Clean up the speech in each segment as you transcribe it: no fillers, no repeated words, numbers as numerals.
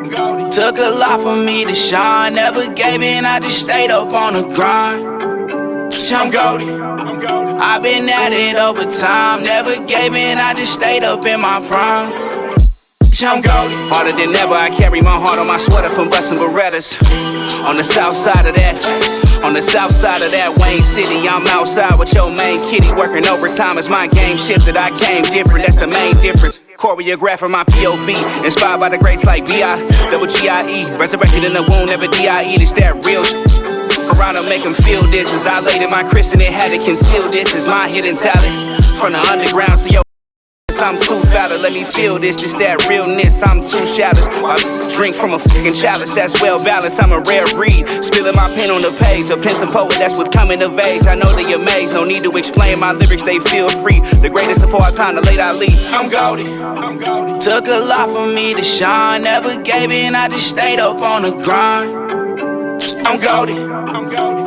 Took a lot for me to shine, never gave in, I just stayed up on the grind. I'm goated. I've been at it over time, never gave in, I just stayed up in my prime. I'm goated. Harder than ever, I carry my heart on my sweater from busting Berettas. On the south side of that, Wayne City, I'm outside with your main kitty. Working overtime as my game shifted, I came different, that's the main difference. Choreographing my POV, inspired by the greats like B.I.G.I.E. Resurrected in the womb, never D.I.E. It's that real shit. Around to make them feel this. As I laid in my christening, had to conceal this. Is my hidden talent. From the underground to your I'm too valid, let me feel this, just that realness. I'm too shallow. I drink from a fucking chalice that's well balanced. I'm a rare breed, spilling my pen on the page. A pencil poet, that's what coming of age. I know they amazed, no need to explain my lyrics, they feel free. The greatest of all time, the late Ali. I'm goated. Took a lot for me to shine, never gave in, I just stayed up on the grind. I'm goated.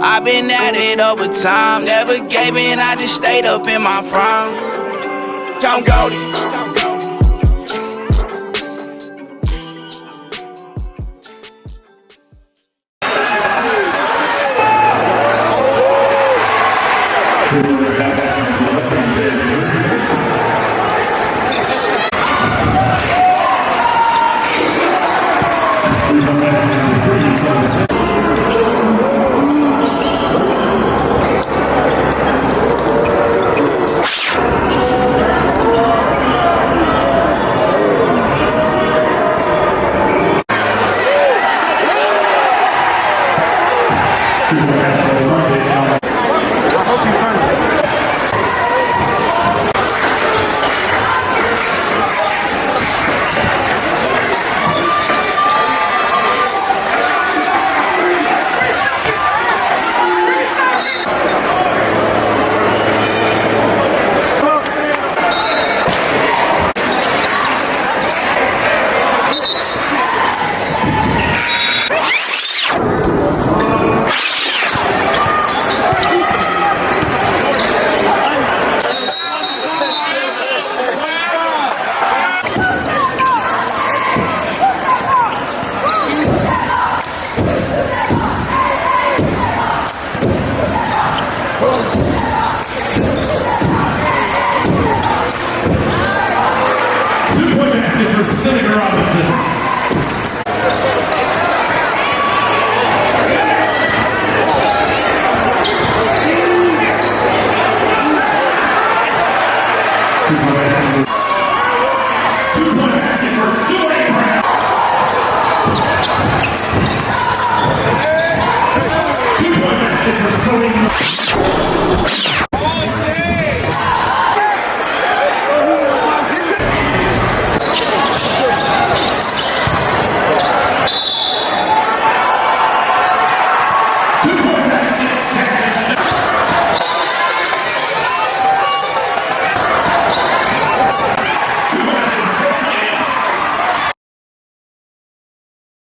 I've been at it over time, never gave in, I just stayed up in my prime. I'm goated.